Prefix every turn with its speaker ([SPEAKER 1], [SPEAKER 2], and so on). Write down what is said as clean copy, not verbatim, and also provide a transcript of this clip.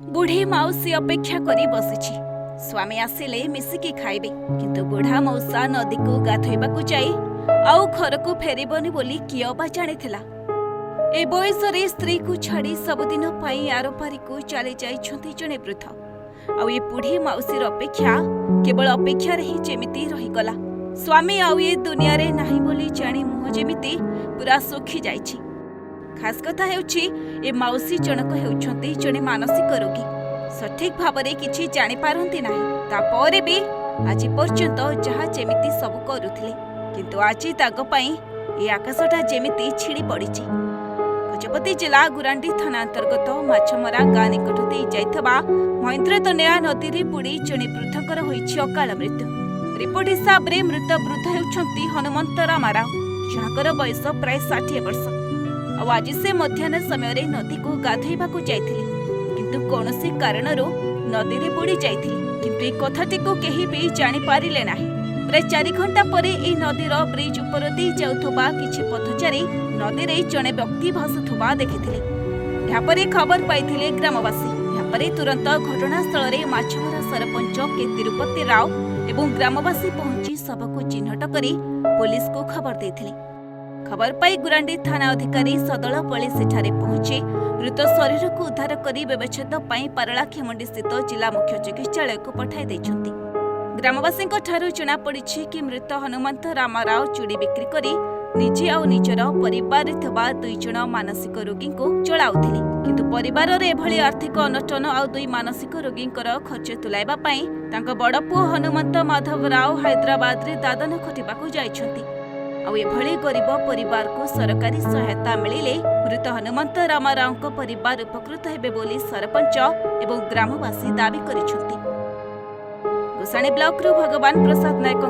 [SPEAKER 1] बुढ़ी मौसी अपेक्षा करी बसी स्वामी आसिले मिसिकी खाइबे किंतु बुढ़ा मौसा नदी को गाधोइबाकू जाई आउ घर को फेरिबनी बोली कियो बा जानिथिला। ए बयस रे स्त्री को छाड़ी सबुदिन पाई आरपारी को चली जाइछंती जणे वृद्ध। आउ ए बुढ़ी मौसीर अपेक्षा केवल अपेक्षा रे ही जेमिति रहिगला। स्वामी आउ ए दुनिया रे नाही बोली जानी मुह जेमिति पूरा सुखी जाइछि। खास कथा हेउछि ए मौसी जनक हेउछंती जणे मानसिक रोगी। सठिक भावरे किछि जानि पारंती नाही। तापरे भी आज पर्यंत जहा जेमिति सब करूथिले किंतु आज ताग पई ए आकाशटा जेमिति छिड़ी पड़िछि। गजपति जिला गुरांडी थाना अंतर्गत माछमरा गाँ निकट दे जाइथबा महेंद्रतनया नदी रे बुड़ी जणे वृद्धकर होइछि अकाल मृत्यु। रिपोर्ट हिसाब रे मृत वृद्ध हेउछंती हनुमंत रामाराव जहाकर बयस प्राय 60 वर्ष। आज से मध्याह्न समय रे नदी को गाधोइबाकू जाइथिले किंतु कौनसी कारणरू नदी रे बुड़ी जाइथिले किंतु ए कथाटी को केही भी जानि पारिले नाही। प्राय 4 घंटा परे ए नदीर ब्रिज उपर दे जाउथबा किछि पथचारी नदी रे जणे व्यक्ति भासुथबा देखिथिले। यापरे खबर पाइथिले ग्रामवासी। यापरे तुरंत घटनास्थल रे माछमरा सरपंच के तिरुपति राव एवं ग्रामवासी पहुंची सबको चिन्हट करी पुलिस को खबर देथिले। खबर पाई गुरांडी थाना अधिकारी सदल पळी सेठारे पहुंची मृत शरीर को उद्धार करी व्यवच्छेद पाई पारला खेमंडी स्थित जिला मुख्य चिकित्सालय को पठाई दैछंती। ग्रामवासी जना पड़िछि कि मृत हनुमंत रामाराव चूड़ी बिक्री करी निजे आ निजर परिवार थिबा 2 जण मानसिक रोगी को चलाउथिले किंतु परिवार रे एभली आर्थिक अनटन आ 2 मानसिक रोगींकर खर्च तुलाइबा पई तांका बड़ पुओ हनुमंत माधव राव हैदराबाद रे दादन खटिबाकू जाइछंती। आ एभली गरीब परिवार को सरकारी सहायता मिलिले मृत हनुमंत रामाराव को परिवार उपकृत हेबे बोली सरपंच एवं ग्रामवासी दाबी करिछंती। गोसाणी ब्लॉक रो भगवान प्रसाद नायक